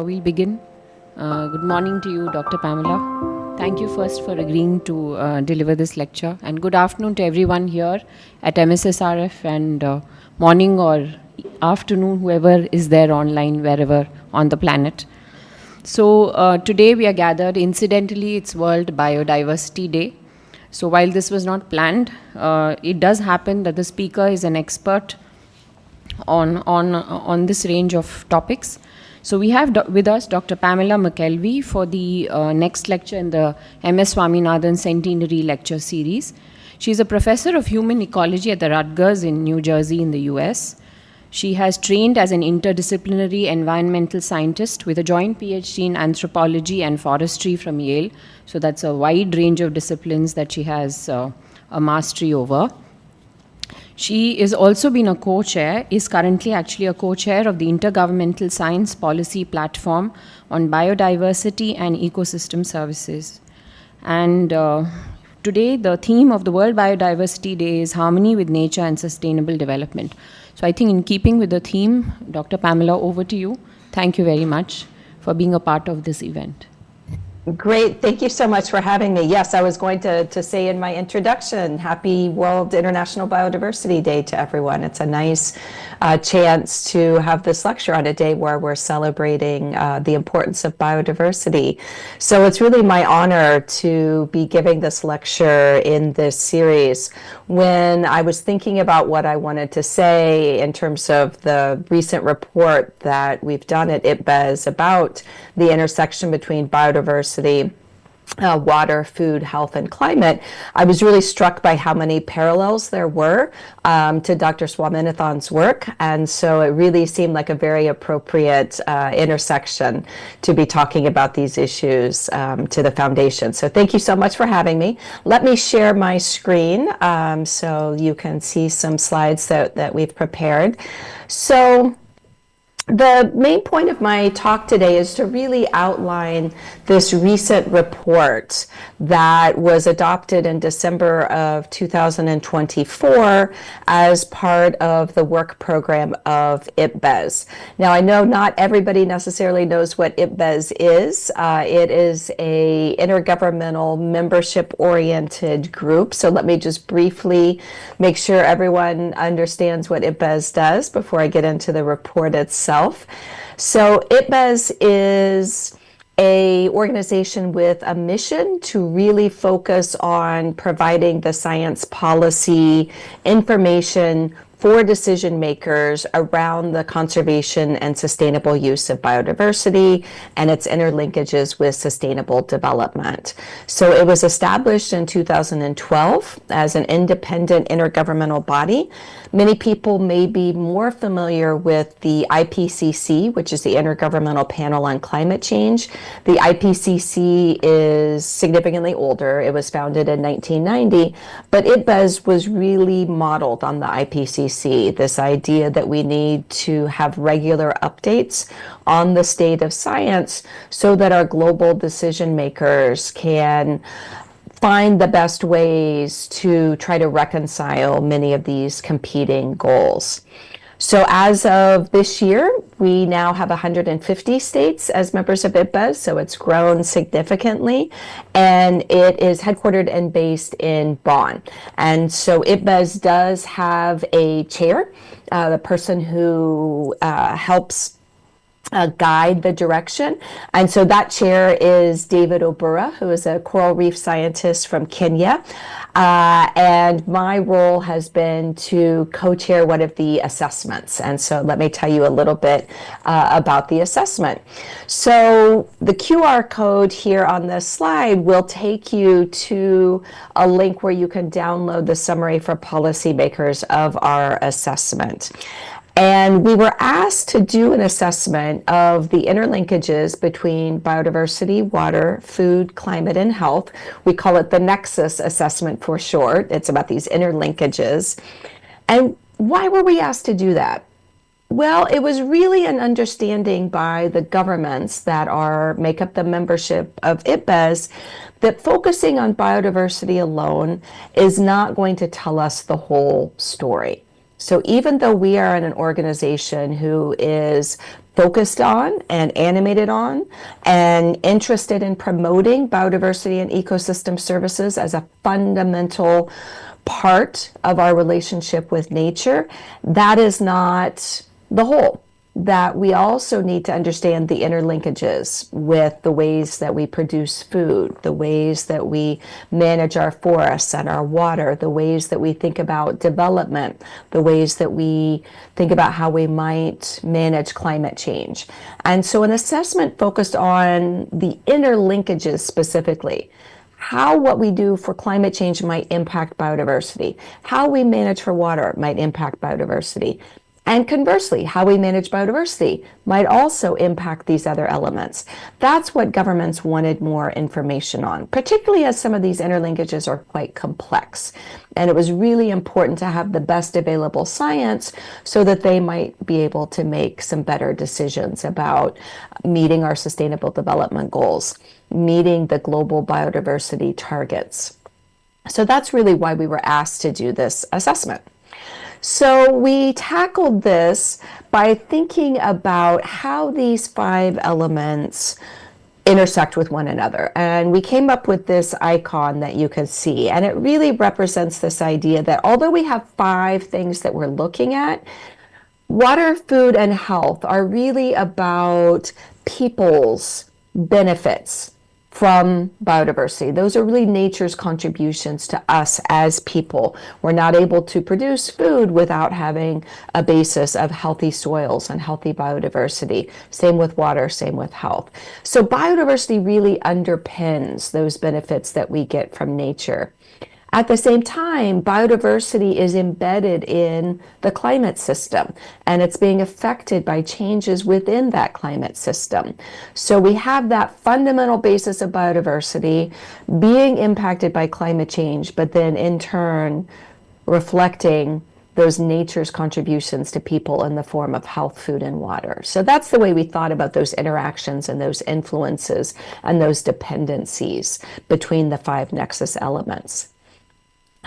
we'll begin. Good morning to you, Dr. Pamela. Thank you first for agreeing to deliver this lecture. And good afternoon to everyone here at MSSRF, and morning or afternoon, whoever is there online, wherever on the planet. So today we are gathered, incidentally, it's World Biodiversity Day. So while this was not planned, it does happen that the speaker is an expert on this range of topics. So we have with us Dr. Pamela McElwee for the next lecture in the MS Swaminathan Centenary Lecture Series. She's a professor of human ecology at the Rutgers in New Jersey in the US. She has trained as an interdisciplinary environmental scientist with a joint PhD in anthropology and forestry from Yale. So that's a wide range of disciplines that she has a mastery over. She is also been a co-chair, is currently actually a co-chair of the Intergovernmental Science Policy Platform on Biodiversity and Ecosystem Services. And today the theme of the World Biodiversity Day is Harmony with Nature and Sustainable Development. So I think in keeping with the theme, Dr. Pamela, over to you. Thank you very much for being a part of this event. Great. Thank you so much for having me. Yes, I was going to say in my introduction, happy World International Biodiversity Day to everyone. It's a nice chance to have this lecture on a day where we're celebrating the importance of biodiversity. So it's really my honor to be giving this lecture in this series. When I was thinking about what I wanted to say in terms of the recent report that we've done at IPBES about the intersection between biodiversity, water, food, health, and climate, I was really struck by how many parallels there were to Dr. Swaminathan's work. And so it really seemed like a very appropriate intersection to be talking about these issues to the foundation. So thank you so much for having me. Let me share my screen so you can see some slides that we've prepared. So the main point of my talk today is to really outline this recent report that was adopted in December of 2024 as part of the work program of IPBES. Now, I know not everybody necessarily knows what IPBES is. It is a intergovernmental membership-oriented group. So let me just briefly make sure everyone understands what IPBES does before I get into the report itself. So IPBES is an organization with a mission to really focus on providing the science policy information for decision makers around the conservation and sustainable use of biodiversity and its interlinkages with sustainable development. So it was established in 2012 as an independent intergovernmental body. Many people may be more familiar with the IPCC, which is the Intergovernmental Panel on Climate Change. The IPCC is significantly older. It was founded in 1990, but IPBES was really modeled on the IPCC. This idea that we need to have regular updates on the state of science so that our global decision makers can find the best ways to try to reconcile many of these competing goals. So as of this year, we now have 150 states as members of IPBES, so it's grown significantly, and it is headquartered and based in Bonn. And so IPBES does have a chair, the person who helps guide the direction. And so that chair is David Obura, who is a coral reef scientist from Kenya. And my role has been to co-chair one of the assessments. And so let me tell you a little bit about the assessment. So the QR code here on this slide will take you to a link where you can download the summary for policymakers of our assessment. And we were asked to do an assessment of the interlinkages between biodiversity, water, food, climate, and health. We call it the Nexus Assessment for short. It's about these interlinkages. And why were we asked to do that? Well, it was really an understanding by the governments that make up the membership of IPBES that focusing on biodiversity alone is not going to tell us the whole story. So even though we are an organization who is focused on and animated on and interested in promoting biodiversity and ecosystem services as a fundamental part of our relationship with nature, that is not the whole. That we also need to understand the interlinkages with the ways that we produce food, the ways that we manage our forests and our water, the ways that we think about development, the ways that we think about how we might manage climate change. And so an assessment focused on the interlinkages specifically, how what we do for climate change might impact biodiversity, how we manage for water might impact biodiversity, and conversely, how we manage biodiversity might also impact these other elements. That's what governments wanted more information on, particularly as some of these interlinkages are quite complex. And it was really important to have the best available science so that they might be able to make some better decisions about meeting our sustainable development goals, meeting the global biodiversity targets. So that's really why we were asked to do this assessment. So we tackled this by thinking about how these 5 elements intersect with one another. And we came up with this icon that you can see. And it really represents this idea that although we have 5 things that we're looking at, water, food, and health are really about people's benefits from biodiversity. Those are really nature's contributions to us as people. We're not able to produce food without having a basis of healthy soils and healthy biodiversity. Same with water, same with health. So biodiversity really underpins those benefits that we get from nature. At the same time, biodiversity is embedded in the climate system, and it's being affected by changes within that climate system. So we have that fundamental basis of biodiversity being impacted by climate change, but then in turn reflecting those nature's contributions to people in the form of health, food, and water. So that's the way we thought about those interactions and those influences and those dependencies between the 5 nexus elements.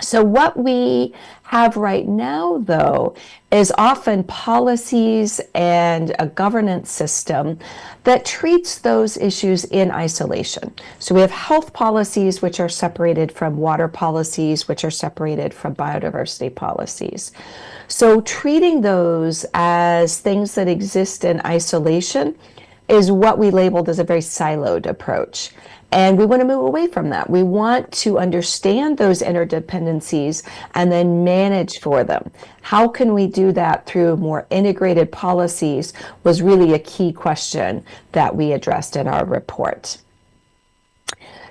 So what we have right now, though, is often policies and a governance system that treats those issues in isolation. So we have health policies which are separated from water policies, which are separated from biodiversity policies. So treating those as things that exist in isolation is what we labeled as a very siloed approach. And we want to move away from that. We want to understand those interdependencies and then manage for them. How can we do that through more integrated policies was really a key question that we addressed in our report.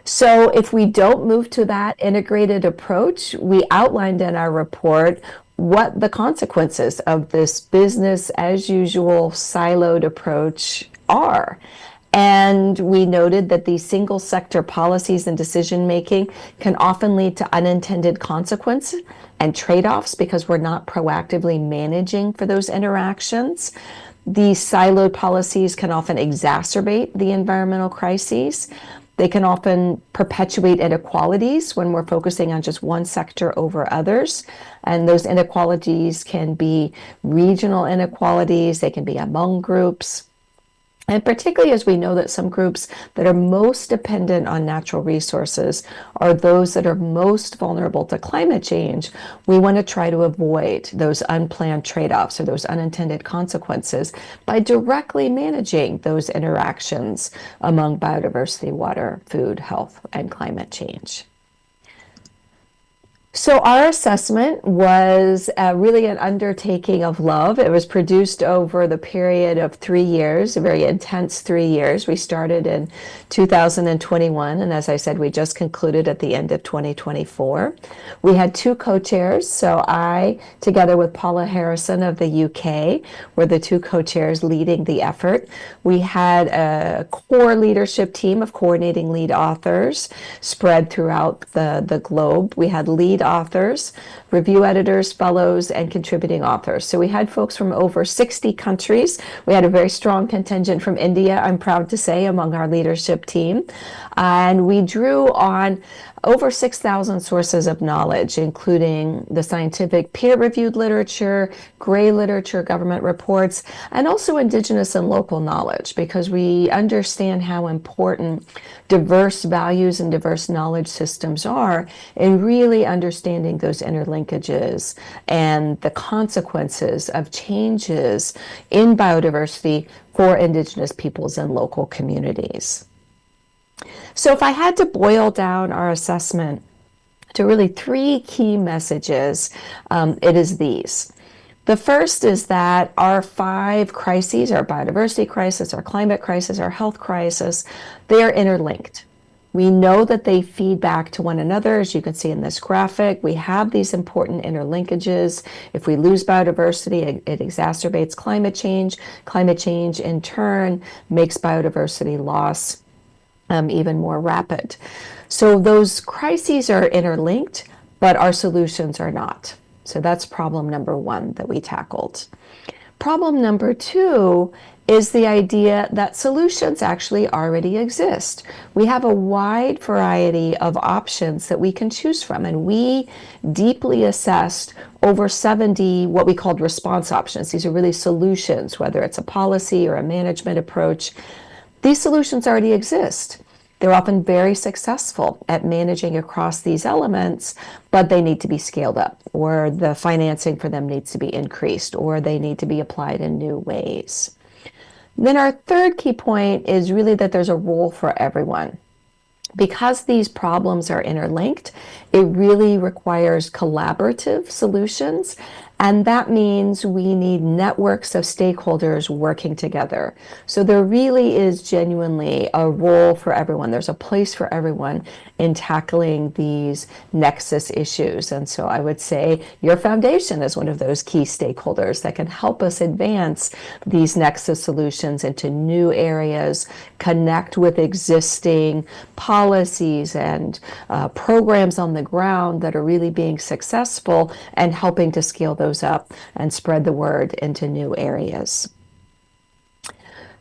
So if we don't move to that integrated approach, we outlined in our report what the consequences of this business as usual siloed approach are. And we noted that these single sector policies and decision making can often lead to unintended consequences and trade-offs because we're not proactively managing for those interactions. These siloed policies can often exacerbate the environmental crises. They can often perpetuate inequalities when we're focusing on just one sector over others. And those inequalities can be regional inequalities, they can be among groups. And particularly as we know that some groups that are most dependent on natural resources are those that are most vulnerable to climate change, we want to try to avoid those unplanned trade-offs or those unintended consequences by directly managing those interactions among biodiversity, water, food, health, and climate change. So our assessment was really an undertaking of love. It was produced over the period of 3 years, a very intense 3 years. We started in 2021, and as I said, we just concluded at the end of 2024. We had 2 co-chairs, so I, together with Paula Harrison of the UK, were the 2 co-chairs leading the effort. We had a core leadership team of coordinating lead authors spread throughout the globe. We had lead authors, review editors, fellows, and contributing authors. So we had folks from over 60 countries. We had a very strong contingent from India, I'm proud to say, among our leadership team. And we drew on over 6,000 sources of knowledge, including the scientific peer-reviewed literature, gray literature, government reports, and also Indigenous and local knowledge, because we understand how important diverse values and diverse knowledge systems are in really understanding those interlinkages and the consequences of changes in biodiversity for Indigenous peoples and local communities. So if I had to boil down our assessment to really 3 key messages, it is these. The first is that our 5 crises, our biodiversity crisis, our climate crisis, our health crisis, they are interlinked. We know that they feed back to one another. As you can see in this graphic, we have these important interlinkages. If we lose biodiversity, it exacerbates climate change. Climate change, in turn, makes biodiversity loss even more rapid. So those crises are interlinked, but our solutions are not. So that's problem number 1 that we tackled. Problem number 2 is the idea that solutions actually already exist. We have a wide variety of options that we can choose from, and we deeply assessed over 70 what we called response options. These are really solutions, whether it's a policy or a management approach. These solutions already exist. They're often very successful at managing across these elements, but they need to be scaled up, or the financing for them needs to be increased, or they need to be applied in new ways. Then our third key point is really that there's a role for everyone. Because these problems are interlinked, it really requires collaborative solutions, and that means we need networks of stakeholders working together. So there really is genuinely a role for everyone. There's a place for everyone in tackling these nexus issues. And so I would say your foundation is one of those key stakeholders that can help us advance these nexus solutions into new areas, connect with existing policies and programs on the ground that are really being successful, and helping to scale those up and spread the word into new areas.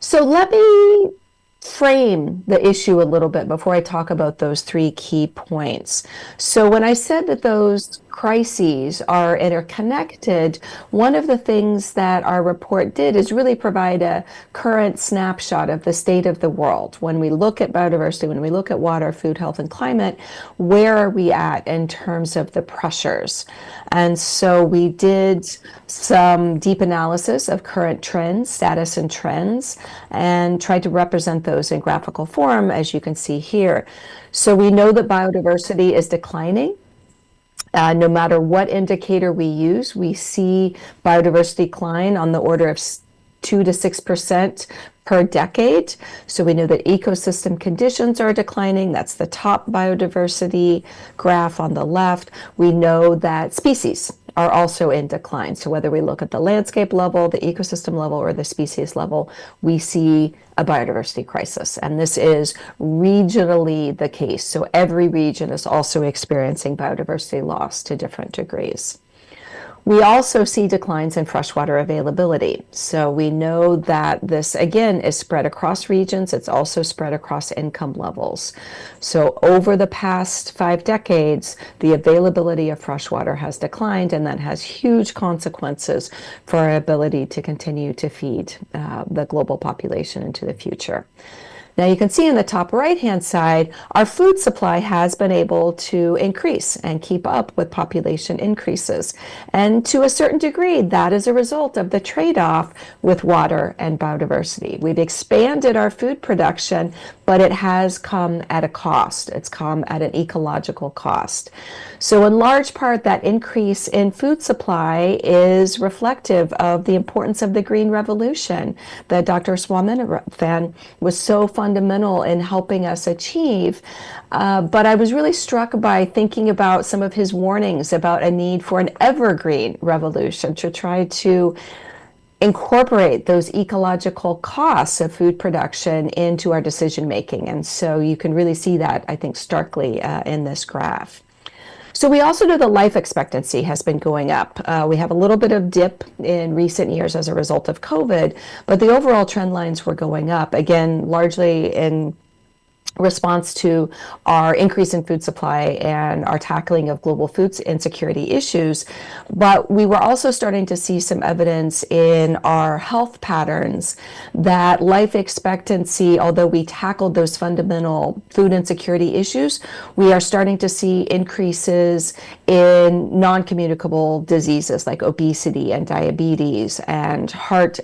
So let me frame the issue a little bit before I talk about those 3 key points. So when I said that those crises are interconnected, one of the things that our report did is really provide a current snapshot of the state of the world. When we look at biodiversity, when we look at water, food, health, and climate, where are we at in terms of the pressures? And so we did some deep analysis of current trends, status and trends, and tried to represent those in graphical form, as you can see here. So we know that biodiversity is declining. No matter what indicator we use, we see biodiversity decline on the order of 2 to 6% per decade. So we know that ecosystem conditions are declining. That's the top biodiversity graph on the left. We know that species are also in decline. So whether we look at the landscape level, the ecosystem level, or the species level, we see a biodiversity crisis. And this is regionally the case. So every region is also experiencing biodiversity loss to different degrees. We also see declines in freshwater availability. So we know that this, again, is spread across regions. It's also spread across income levels. So over the past 5 decades, the availability of freshwater has declined, and that has huge consequences for our ability to continue to feed the global population into the future. Now you can see in the top right-hand side, our food supply has been able to increase and keep up with population increases. And to a certain degree, that is a result of the trade-off with water and biodiversity. We've expanded our food production, but it has come at a cost. It's come at an ecological cost. So in large part, that increase in food supply is reflective of the importance of the Green Revolution that Dr. Swaminathan was so fundamental in helping us achieve. But I was really struck by thinking about some of his warnings about a need for an evergreen revolution to try to incorporate those ecological costs of food production into our decision making. And so you can really see that, I think, starkly in this graph. So we also know the life expectancy has been going up. We have a little bit of dip in recent years as a result of COVID, but the overall trend lines were going up, again, largely in response to our increase in food supply and our tackling of global food insecurity issues. But we were also starting to see some evidence in our health patterns that life expectancy, although we tackled those fundamental food insecurity issues, we are starting to see increases in non-communicable diseases like obesity and diabetes and heart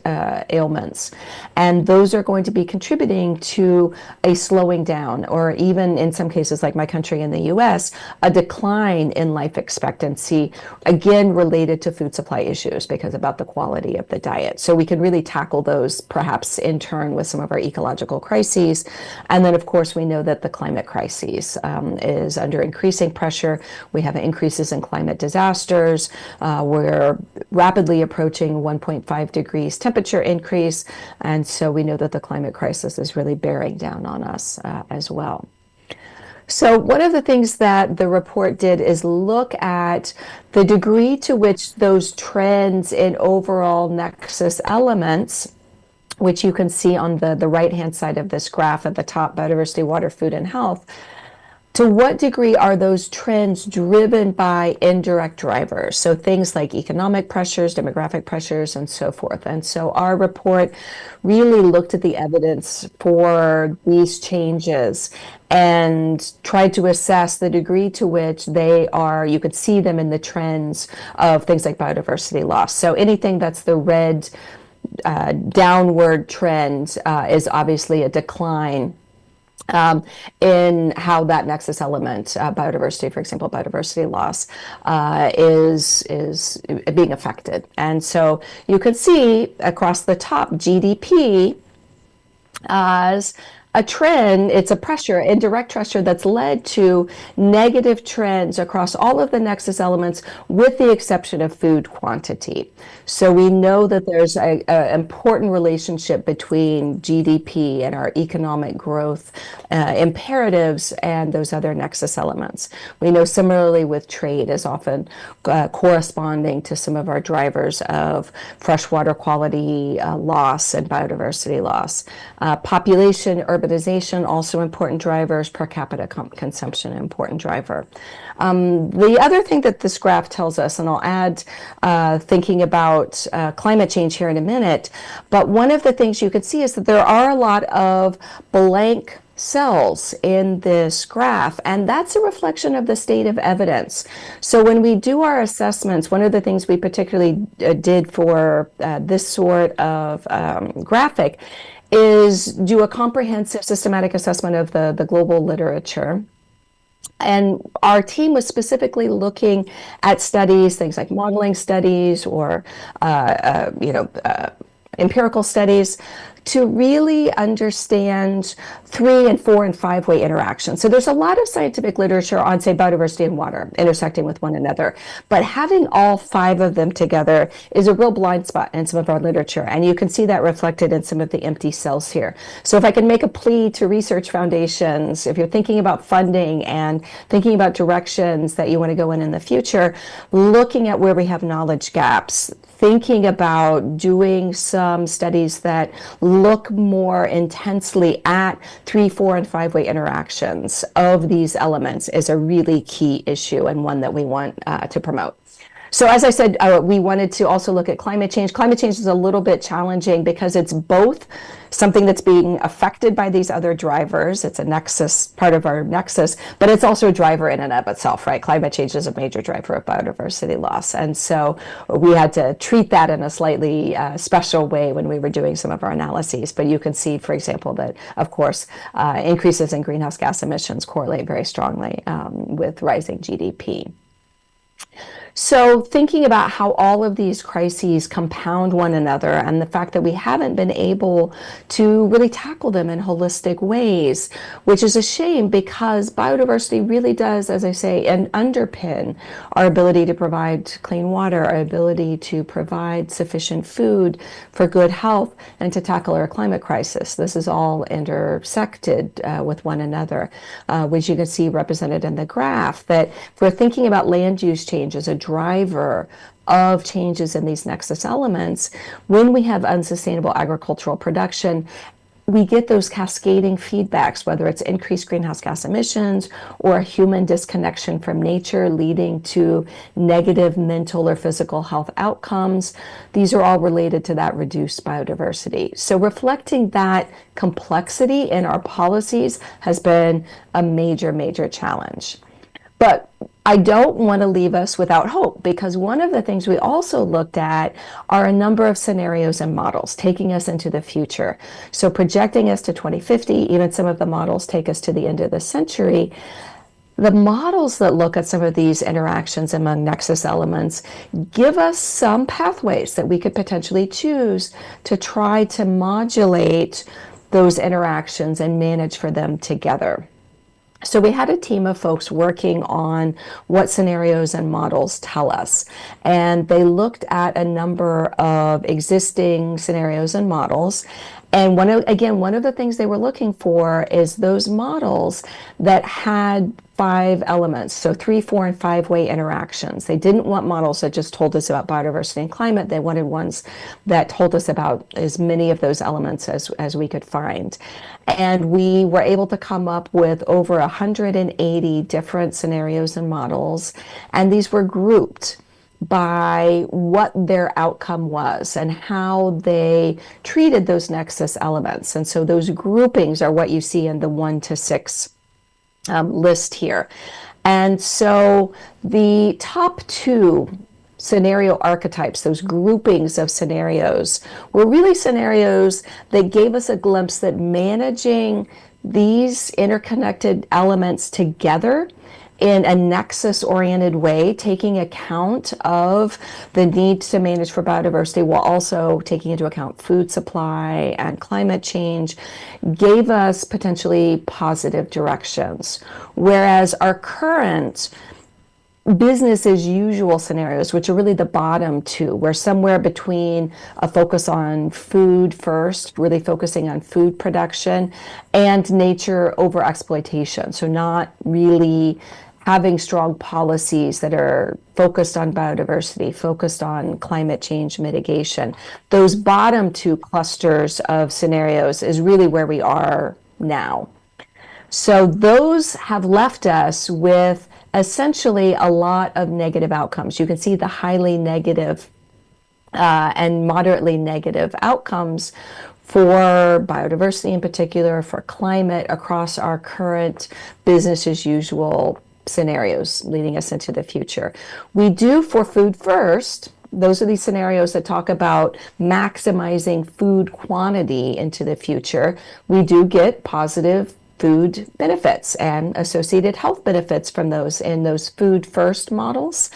ailments. And those are going to be contributing to a slowing down, or even in some cases, like my country in the US, a decline in life expectancy, again related to food supply issues because about the quality of the diet. So we can really tackle those perhaps in turn with some of our ecological crises. And then, of course, we know that the climate crisis is under increasing pressure. We have increases in climate disasters. We're rapidly approaching 1.5 degrees temperature increase. And so we know that the climate crisis is really bearing down on us as well. So one of the things that the report did is look at the degree to which those trends in overall nexus elements, which you can see on the right-hand side of this graph at the top, biodiversity, water, food, and health, to what degree are those trends driven by indirect drivers? So things like economic pressures, demographic pressures, and so forth. And so our report really looked at the evidence for these changes and tried to assess the degree to which they are, you could see them in the trends of things like biodiversity loss. So anything that's the red downward trend is obviously a decline in how that nexus element, biodiversity, for example, biodiversity loss, is being affected. And so you can see across the top GDP as a trend, it's a pressure, indirect pressure that's led to negative trends across all of the nexus elements with the exception of food quantity. So we know that there's an important relationship between GDP and our economic growth imperatives and those other nexus elements. We know similarly with trade is often corresponding to some of our drivers of freshwater quality loss and biodiversity loss. Population, urbanization, also important drivers, per capita consumption, important driver. The other thing that this graph tells us, and I'll add thinking about climate change here in a minute, but one of the things you could see is that there are a lot of blank cells in this graph, and that's a reflection of the state of evidence. So when we do our assessments, one of the things we particularly did for this sort of graphic is do a comprehensive systematic assessment of the global literature. And our team was specifically looking at studies, things like modeling studies or empirical studies, to really understand 3- and 4- and 5-way interactions. So there's a lot of scientific literature on, say, biodiversity and water intersecting with one another, but having all 5 of them together is a real blind spot in some of our literature, and you can see that reflected in some of the empty cells here. So if I can make a plea to research foundations, if you're thinking about funding and thinking about directions that you want to go in the future, looking at where we have knowledge gaps, thinking about doing some studies that look more intensely at 3-, 4-, and 5-way interactions of these elements is a really key issue and one that we want to promote. So as I said, we wanted to also look at climate change. Climate change is a little bit challenging because it's both something that's being affected by these other drivers. It's a nexus, part of our nexus, but it's also a driver in and of itself, right? Climate change is a major driver of biodiversity loss. And so we had to treat that in a slightly special way when we were doing some of our analyses. But you can see, for example, that, of course, increases in greenhouse gas emissions correlate very strongly with rising GDP. So thinking about how all of these crises compound one another and the fact that we haven't been able to really tackle them in holistic ways, which is a shame because biodiversity really does, as I say, and underpin our ability to provide clean water, our ability to provide sufficient food for good health, and to tackle our climate crisis. This is all intersected with one another, which you can see represented in the graph, that if we're thinking about land use change as a driver of changes in these nexus elements, when we have unsustainable agricultural production, we get those cascading feedbacks, whether it's increased greenhouse gas emissions or a human disconnection from nature leading to negative mental or physical health outcomes. These are all related to that reduced biodiversity. So reflecting that complexity in our policies has been a major, major challenge. But I don't want to leave us without hope, because one of the things we also looked at are a number of scenarios and models taking us into the future. So projecting us to 2050, even some of the models take us to the end of the century. The models that look at some of these interactions among nexus elements give us some pathways that we could potentially choose to try to modulate those interactions and manage for them together. So we had a team of folks working on what scenarios and models tell us, and they looked at a number of existing scenarios and models. And one of the things they were looking for is those models that had 5 elements, so 3, 4, and 5-way interactions. They didn't want models that just told us about biodiversity and climate. They wanted ones that told us about as many of those elements as we could find. And we were able to come up with over 180 different scenarios and models, and these were grouped by what their outcome was and how they treated those nexus elements. And so those groupings are what you see in the 1 to 6 list here. And so the top 2 scenario archetypes, those groupings of scenarios, were really scenarios that gave us a glimpse that managing these interconnected elements together in a nexus-oriented way, taking account of the need to manage for biodiversity while also taking into account food supply and climate change, gave us potentially positive directions. Whereas our current business as usual scenarios, which are really the bottom 2, we're somewhere between a focus on food first, really focusing on food production, and nature over exploitation. So not really having strong policies that are focused on biodiversity, focused on climate change mitigation. Those bottom 2 clusters of scenarios is really where we are now. So those have left us with essentially a lot of negative outcomes. You can see the highly negative and moderately negative outcomes for biodiversity in particular, for climate across our current business as usual scenarios leading us into the future. We do for food first. Those are these scenarios that talk about maximizing food quantity into the future. We do get positive food benefits and associated health benefits from those in those food first models.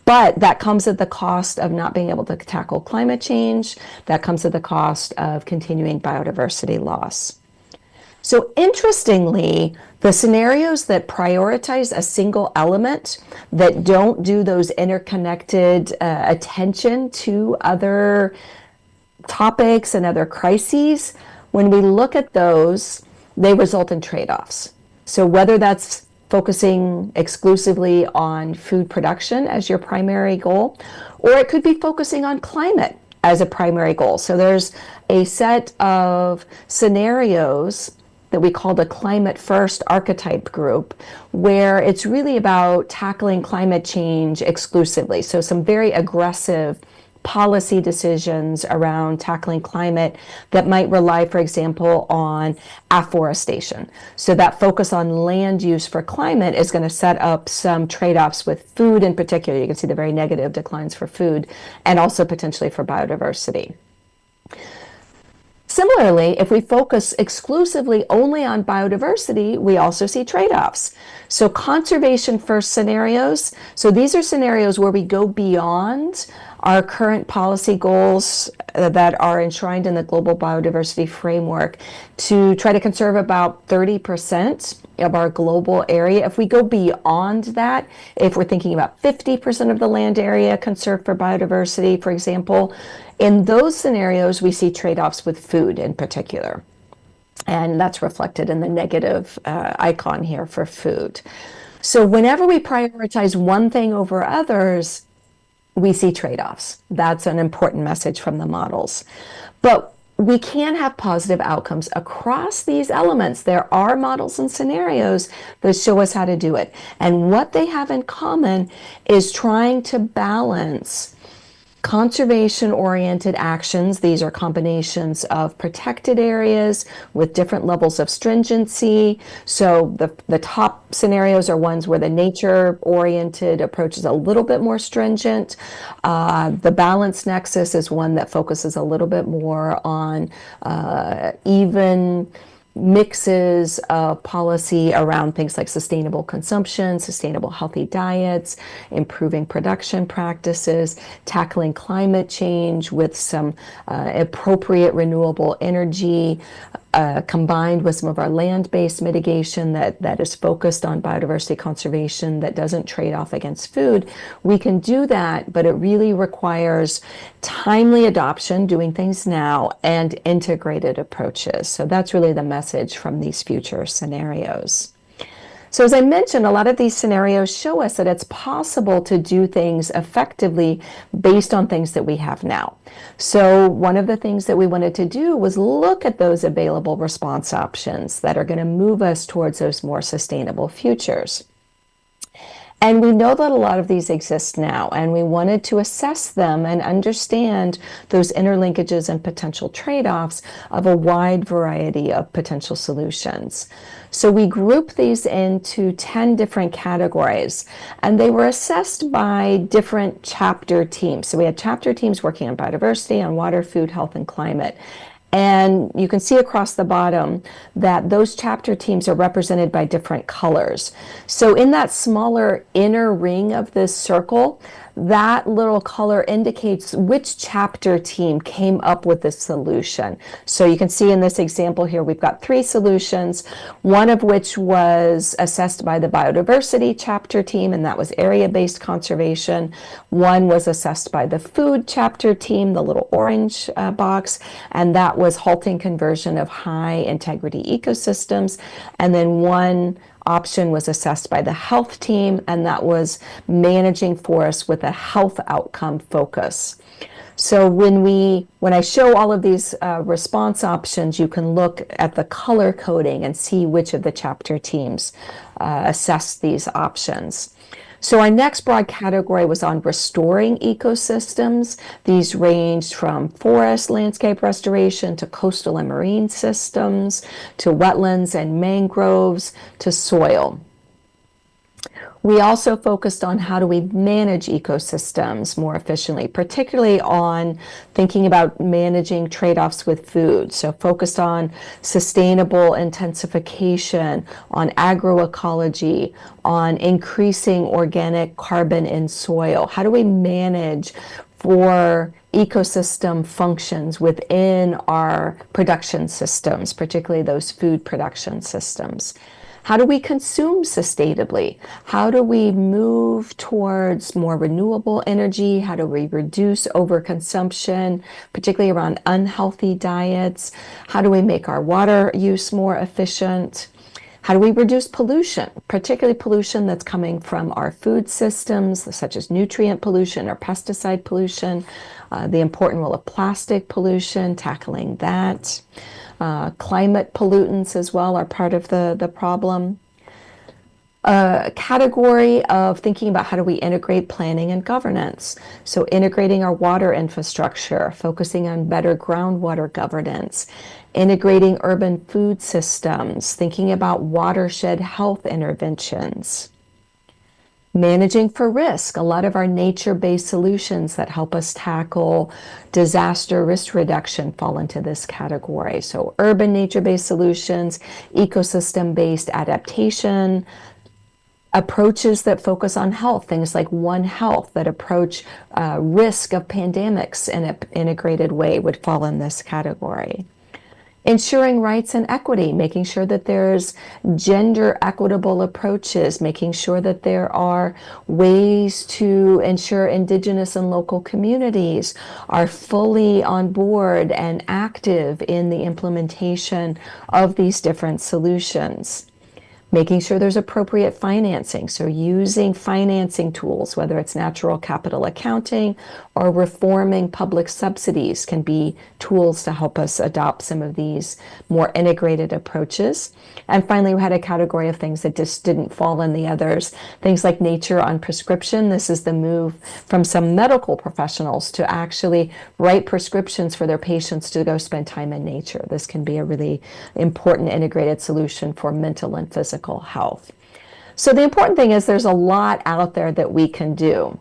But that comes at the cost of not being able to tackle climate change. That comes at the cost of continuing biodiversity loss. So interestingly, the scenarios that prioritize a single element, that don't do those interconnected attention to other topics and other crises, when we look at those, they result in trade-offs. So whether that's focusing exclusively on food production as your primary goal, or it could be focusing on climate as a primary goal. So there's a set of scenarios that we call the climate first archetype group, where it's really about tackling climate change exclusively. So some very aggressive policy decisions around tackling climate that might rely, for example, on afforestation. So that focus on land use for climate is going to set up some trade-offs with food in particular. You can see the very negative declines for food and also potentially for biodiversity. Similarly, if we focus exclusively only on biodiversity, we also see trade-offs. So conservation first scenarios, so these are scenarios where we go beyond our current policy goals that are enshrined in the Global Biodiversity Framework to try to conserve about 30% of our global area. If we go beyond that, if we're thinking about 50% of the land area conserved for biodiversity, for example, in those scenarios, we see trade-offs with food in particular. And that's reflected in the negative icon here for food. So whenever we prioritize one thing over others, we see trade-offs. That's an important message from the models. But we can have positive outcomes across these elements. There are models and scenarios that show us how to do it. And what they have in common is trying to balance conservation-oriented actions. These are combinations of protected areas with different levels of stringency. So the top scenarios are ones where the nature-oriented approach is a little bit more stringent. The balance nexus is one that focuses a little bit more on even mixes of policy around things like sustainable consumption, sustainable healthy diets, improving production practices, tackling climate change with some appropriate renewable energy, combined with some of our land-based mitigation that is focused on biodiversity conservation that doesn't trade off against food. We can do that, but it really requires timely adoption, doing things now, and integrated approaches. So that's really the message from these future scenarios. So as I mentioned, a lot of these scenarios show us that it's possible to do things effectively based on things that we have now. So one of the things that we wanted to do was look at those available response options that are going to move us towards those more sustainable futures. And we know that a lot of these exist now, and we wanted to assess them and understand those interlinkages and potential trade-offs of a wide variety of potential solutions. So we grouped these into 10 different categories, and they were assessed by different chapter teams. So we had chapter teams working on biodiversity, on water, food, health, and climate. And you can see across the bottom that those chapter teams are represented by different colors. So in that smaller inner ring of this circle, that little color indicates which chapter team came up with the solution. So you can see in this example here, we've got 3 solutions, one of which was assessed by the biodiversity chapter team, and that was area-based conservation. One was assessed by the food chapter team, the little orange box, and that was halting conversion of high integrity ecosystems. And then one option was assessed by the health team, and that was managing forests with a health outcome focus. So when I show all of these response options, you can look at the color coding and see which of the chapter teams assessed these options. So our next broad category was on restoring ecosystems. These ranged from forest landscape restoration to coastal and marine systems, to wetlands and mangroves, to soil. We also focused on how do we manage ecosystems more efficiently, particularly on thinking about managing trade-offs with food. So focused on sustainable intensification, on agroecology, on increasing organic carbon in soil. How do we manage for ecosystem functions within our production systems, particularly those food production systems? How do we consume sustainably? How do we move towards more renewable energy? How do we reduce overconsumption, particularly around unhealthy diets? How do we make our water use more efficient? How do we reduce pollution, particularly pollution that's coming from our food systems, such as nutrient pollution or pesticide pollution, the important role of plastic pollution, tackling that. Climate pollutants as well are part of the problem. A category of thinking about how do we integrate planning and governance. So integrating our water infrastructure, focusing on better groundwater governance, integrating urban food systems, thinking about watershed health interventions. Managing for risk. A lot of our nature-based solutions that help us tackle disaster risk reduction fall into this category. So urban nature-based solutions, ecosystem-based adaptation, approaches that focus on health, things like One Health that approach risk of pandemics in an integrated way would fall in this category. Ensuring rights and equity, making sure that there's gender equitable approaches, making sure that there are ways to ensure Indigenous and local communities are fully on board and active in the implementation of these different solutions. Making sure there's appropriate financing. So using financing tools, whether it's natural capital accounting or reforming public subsidies, can be tools to help us adopt some of these more integrated approaches. And finally, we had a category of things that just didn't fall in the others. Things like nature on prescription. This is the move from some medical professionals to actually write prescriptions for their patients to go spend time in nature. This can be a really important integrated solution for mental and physical health. So the important thing is there's a lot out there that we can do.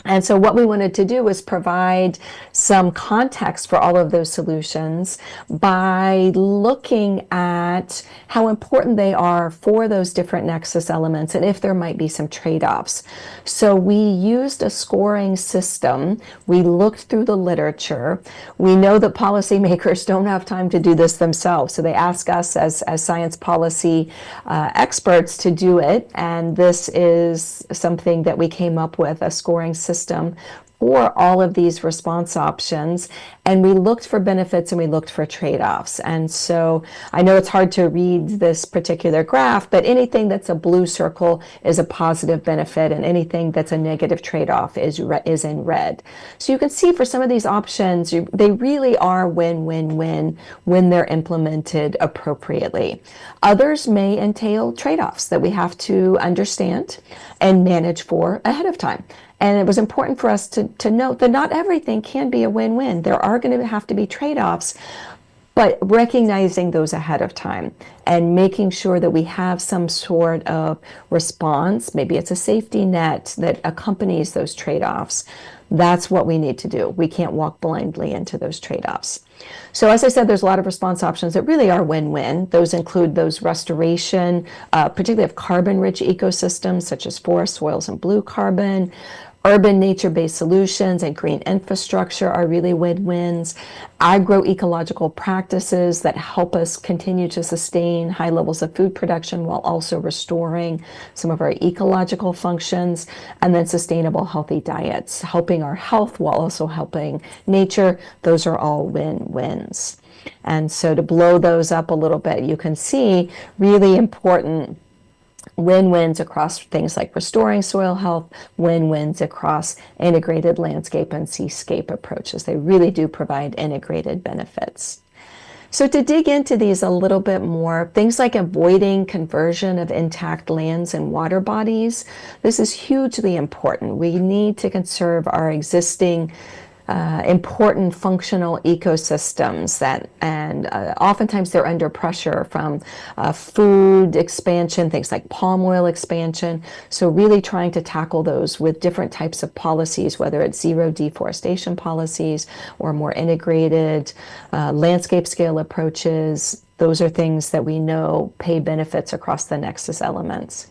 And so what we wanted to do was provide some context for all of those solutions by looking at how important they are for those different nexus elements and if there might be some trade-offs. So we used a scoring system. We looked through the literature. We know that policymakers don't have time to do this themselves, so they ask us as science policy experts to do it, and this is something that we came up with, a scoring system for all of these response options, and we looked for benefits and we looked for trade-offs. And so I know it's hard to read this particular graph, but anything that's a blue circle is a positive benefit, and anything that's a negative trade-off is in red. So you can see for some of these options, they really are win-win-win when they're implemented appropriately. Others may entail trade-offs that we have to understand and manage for ahead of time. And it was important for us to note that not everything can be a win-win. There are going to have to be trade-offs, but recognizing those ahead of time and making sure that we have some sort of response, maybe it's a safety net that accompanies those trade-offs. That's what we need to do. We can't walk blindly into those trade-offs. So as I said, there's a lot of response options that really are win-win. Those include those restoration, particularly of carbon-rich ecosystems such as forest, soils, and blue carbon. Urban nature-based solutions and green infrastructure are really win-wins. Agroecological practices that help us continue to sustain high levels of food production while also restoring some of our ecological functions. And then sustainable, healthy diets, helping our health while also helping nature. Those are all win-wins. And so to blow those up a little bit, you can see really important win-wins across things like restoring soil health, win-wins across integrated landscape and seascape approaches. They really do provide integrated benefits. So to dig into these a little bit more, things like avoiding conversion of intact lands and water bodies, this is hugely important. We need to conserve our existing important functional ecosystems and oftentimes they're under pressure from food expansion, things like palm oil expansion. So really trying to tackle those with different types of policies, whether it's zero deforestation policies or more integrated landscape scale approaches. Those are things that we know pay benefits across the nexus elements.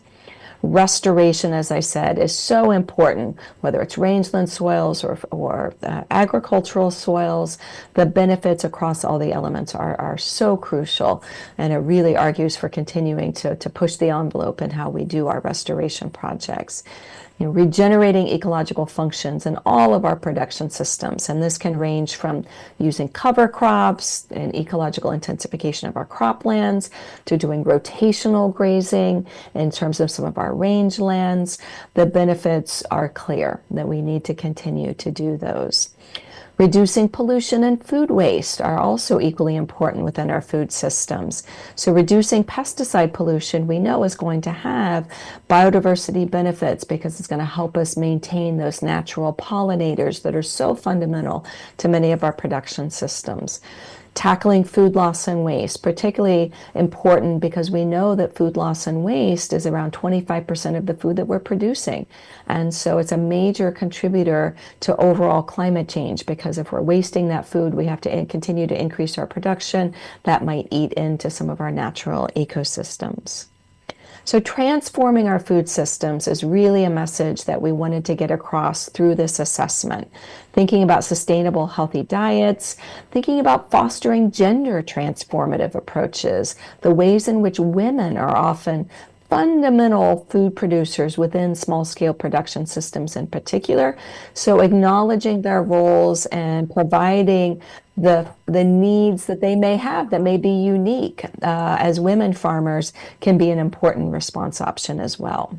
Restoration, as I said, is so important, whether it's rangeland soils or agricultural soils. The benefits across all the elements are so crucial, and it really argues for continuing to push the envelope in how we do our restoration projects. Regenerating ecological functions in all of our production systems, and this can range from using cover crops and ecological intensification of our croplands to doing rotational grazing in terms of some of our rangelands. The benefits are clear that we need to continue to do those. Reducing pollution and food waste are also equally important within our food systems. So reducing pesticide pollution we know is going to have biodiversity benefits because it's going to help us maintain those natural pollinators that are so fundamental to many of our production systems. Tackling food loss and waste, particularly important because we know that food loss and waste is around 25% of the food that we're producing. And so it's a major contributor to overall climate change because if we're wasting that food, we have to continue to increase our production. That might eat into some of our natural ecosystems. So transforming our food systems is really a message that we wanted to get across through this assessment. Thinking about sustainable, healthy diets, thinking about fostering gender transformative approaches, the ways in which women are often fundamental food producers within small-scale production systems in particular. So acknowledging their roles and providing the needs that they may have that may be unique as women farmers can be an important response option as well.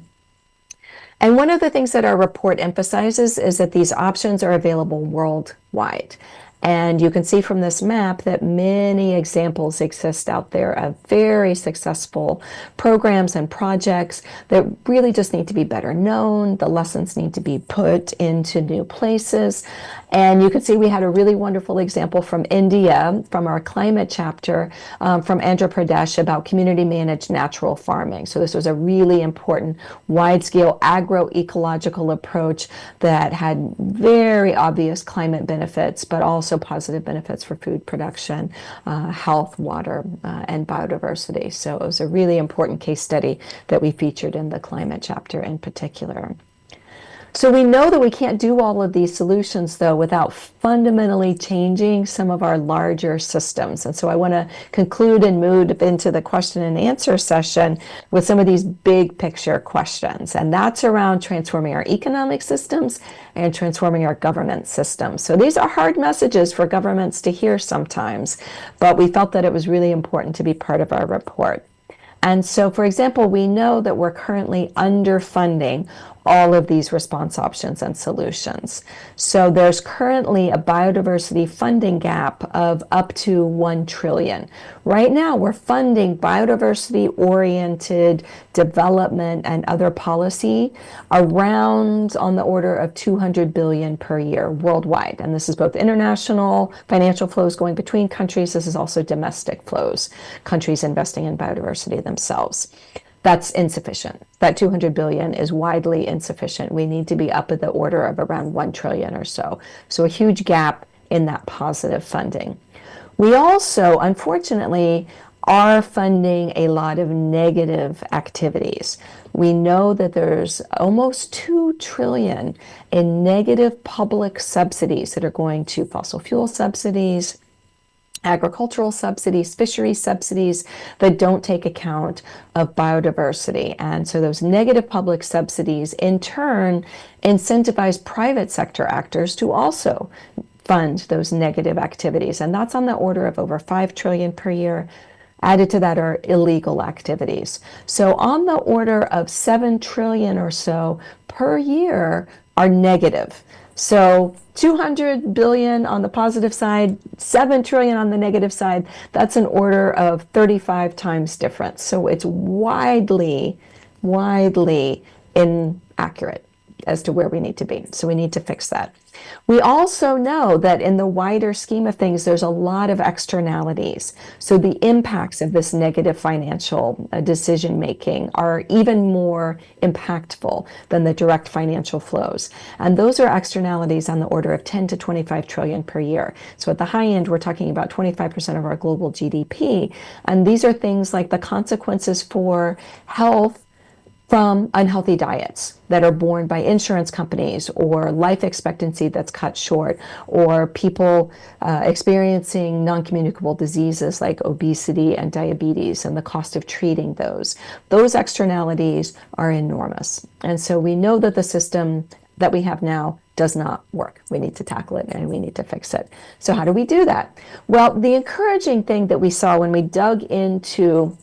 And one of the things that our report emphasizes is that these options are available worldwide. And you can see from this map that many examples exist out there of very successful programs and projects that really just need to be better known. The lessons need to be put into new places. And you can see we had a really wonderful example from India, from our climate chapter, from Andhra Pradesh about community managed natural farming. So this was a really important wide-scale agroecological approach that had very obvious climate benefits, but also positive benefits for food production, health, water, and biodiversity. So it was a really important case study that we featured in the climate chapter in particular. So we know that we can't do all of these solutions, though, without fundamentally changing some of our larger systems. And so I want to conclude and move into the question and answer session with some of these big picture questions. And that's around transforming our economic systems and transforming our governance systems. So these are hard messages for governments to hear sometimes, but we felt that it was really important to be part of our report. And so, for example, we know that we're currently underfunding all of these response options and solutions. So there's currently a biodiversity funding gap of up to 1 trillion. Right now, we're funding biodiversity-oriented development and other policy around on the order of 200 billion per year worldwide. And this is both international financial flows going between countries. This is also domestic flows, countries investing in biodiversity themselves. That's insufficient. That 200 billion is widely insufficient. We need to be up at the order of around 1 trillion or so. So a huge gap in that positive funding. We also, unfortunately, are funding a lot of negative activities. We know that there's almost 2 trillion in negative public subsidies that are going to fossil fuel subsidies, agricultural subsidies, fishery subsidies that don't take account of biodiversity. And so those negative public subsidies in turn incentivize private sector actors to also fund those negative activities. And that's on the order of over 5 trillion per year. Added to that are illegal activities. So on the order of 7 trillion or so per year are negative. So 200 billion on the positive side, 7 trillion on the negative side, that's an order of 35 times difference. So it's widely inaccurate as to where we need to be. So we need to fix that. We also know that in the wider scheme of things, there's a lot of externalities. So the impacts of this negative financial decision making are even more impactful than the direct financial flows. And those are externalities on the order of 10 to 25 trillion per year. So at the high end, we're talking about 25% of our global GDP. And these are things like the consequences for health from unhealthy diets that are borne by insurance companies, or life expectancy that's cut short, or people experiencing non-communicable diseases like obesity and diabetes and the cost of treating those. Those externalities are enormous. And so we know that the system that we have now does not work. We need to tackle it and we need to fix it. So how do we do that? Well, the encouraging thing that we saw when we dug into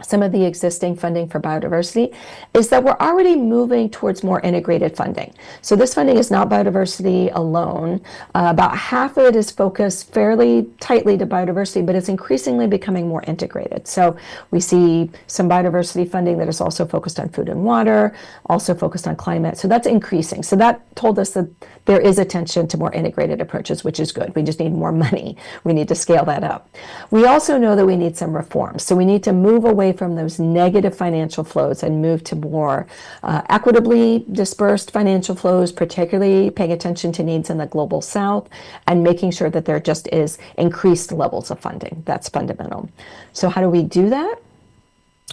some of the existing funding for biodiversity is that we're already moving towards more integrated funding. So this funding is not biodiversity alone. About half of it is focused fairly tightly to biodiversity, but it's increasingly becoming more integrated. So we see some biodiversity funding that is also focused on food and water, also focused on climate. So that's increasing. So that told us that there is attention to more integrated approaches, which is good. We just need more money. We need to scale that up. We also know that we need some reforms. So we need to move away from those negative financial flows and move to more equitably dispersed financial flows, particularly paying attention to needs in the global south and making sure that there just is increased levels of funding. That's fundamental. So how do we do that?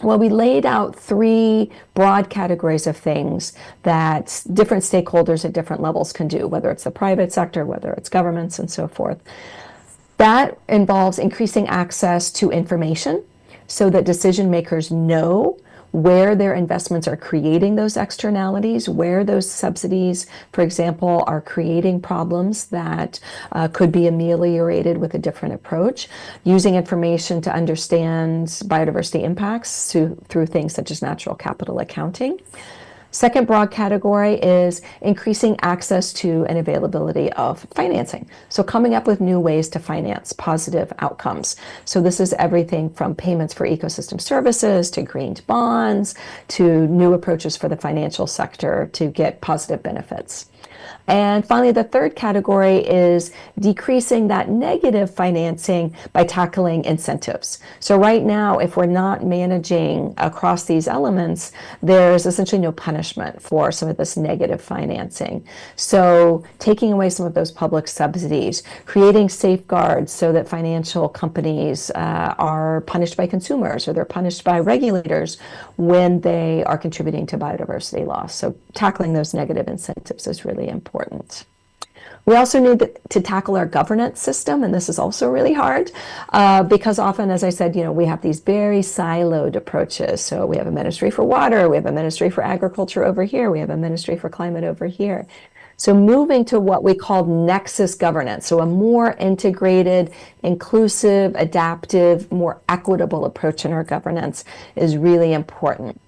Well, we laid out 3 broad categories of things that different stakeholders at different levels can do, whether it's the private sector, whether it's governments, and so forth. That involves increasing access to information so that decision makers know where their investments are creating those externalities, where those subsidies, for example, are creating problems that could be ameliorated with a different approach, using information to understand biodiversity impacts through things such as natural capital accounting. Second broad category is increasing access to and availability of financing. So coming up with new ways to finance positive outcomes. So this is everything from payments for ecosystem services to green bonds to new approaches for the financial sector to get positive benefits. And finally, the third category is decreasing that negative financing by tackling incentives. So right now, if we're not managing across these elements, there's essentially no punishment for some of this negative financing. So taking away some of those public subsidies, creating safeguards so that financial companies are punished by consumers or they're punished by regulators when they are contributing to biodiversity loss. So tackling those negative incentives is really important. We also need to tackle our governance system, and this is also really hard because often, as I said, we have these very siloed approaches. So we have a ministry for water, we have a ministry for agriculture over here, we have a ministry for climate over here. So moving to what we call nexus governance, so a more integrated, inclusive, adaptive, more equitable approach in our governance is really important.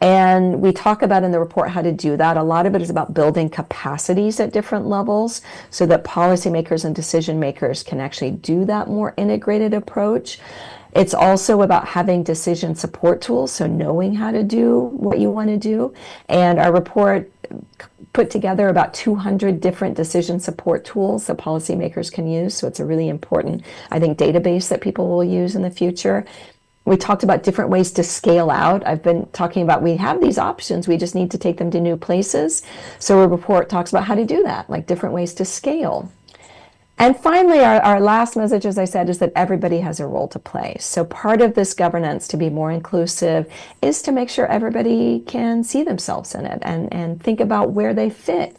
And we talk about in the report how to do that. A lot of it is about building capacities at different levels so that policymakers and decision makers can actually do that more integrated approach. It's also about having decision support tools, so knowing how to do what you want to do. And our report put together about 200 different decision support tools that policymakers can use. So it's a really important, I think, database that people will use in the future. We talked about different ways to scale out. I've been talking about we have these options, we just need to take them to new places. So a report talks about how to do that, like different ways to scale. And finally, our last message, as I said, is that everybody has a role to play. So part of this governance to be more inclusive is to make sure everybody can see themselves in it and think about where they fit.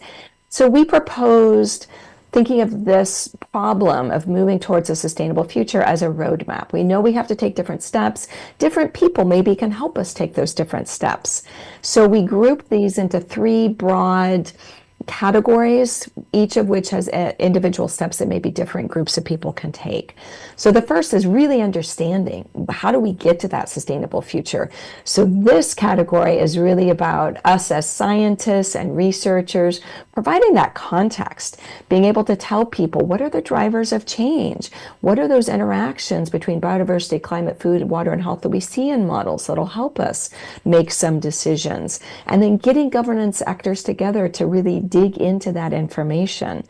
So we proposed thinking of this problem of moving towards a sustainable future as a roadmap. We know we have to take different steps. Different people maybe can help us take those different steps. So we grouped these into 3 broad categories, each of which has individual steps that maybe different groups of people can take. So the first is really understanding how do we get to that sustainable future. So this category is really about us as scientists and researchers providing that context, being able to tell people what are the drivers of change, what are those interactions between biodiversity, climate, food, water, and health that we see in models that'll help us make some decisions, and then getting governance actors together to really dig into that information.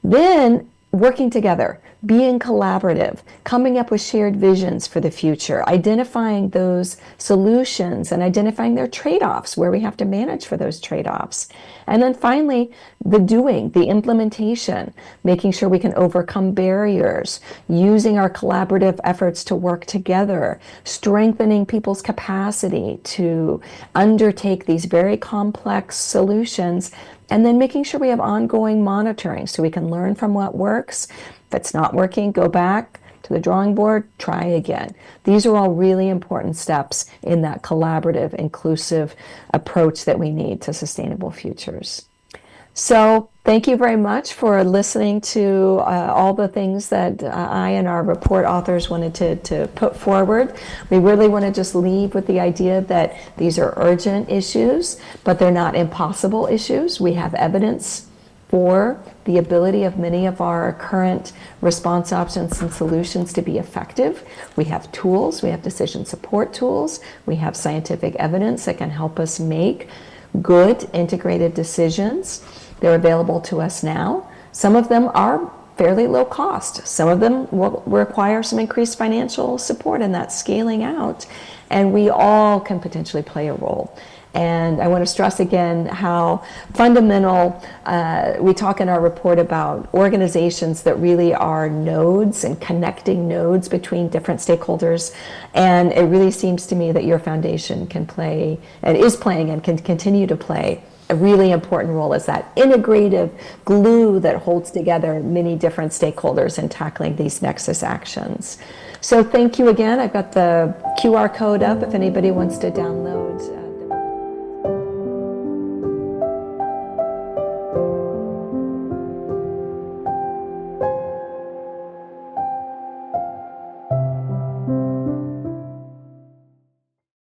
Then working together, being collaborative, coming up with shared visions for the future, identifying those solutions and identifying their trade-offs, where we have to manage for those trade-offs. And then finally, the doing, the implementation, making sure we can overcome barriers, using our collaborative efforts to work together, strengthening people's capacity to undertake these very complex solutions, and then making sure we have ongoing monitoring so we can learn from what works. If it's not working, go back to the drawing board, try again. These are all really important steps in that collaborative, inclusive approach that we need to sustainable futures. So thank you very much for listening to all the things that I and our report authors wanted to put forward. We really want to just leave with the idea that these are urgent issues, but they're not impossible issues. We have evidence for the ability of many of our current response options and solutions to be effective. We have tools, we have decision support tools, we have scientific evidence that can help us make good integrated decisions. They're available to us now. Some of them are fairly low cost. Some of them will require some increased financial support in that scaling out, and we all can potentially play a role. And I want to stress again how fundamental, we talk in our report about organizations that really are nodes and connecting nodes between different stakeholders. And it really seems to me that your foundation can play, and is playing and can continue to play, a really important role as that integrative glue that holds together many different stakeholders in tackling these Nexus actions. So thank you again. I've got the QR code up if anybody wants to download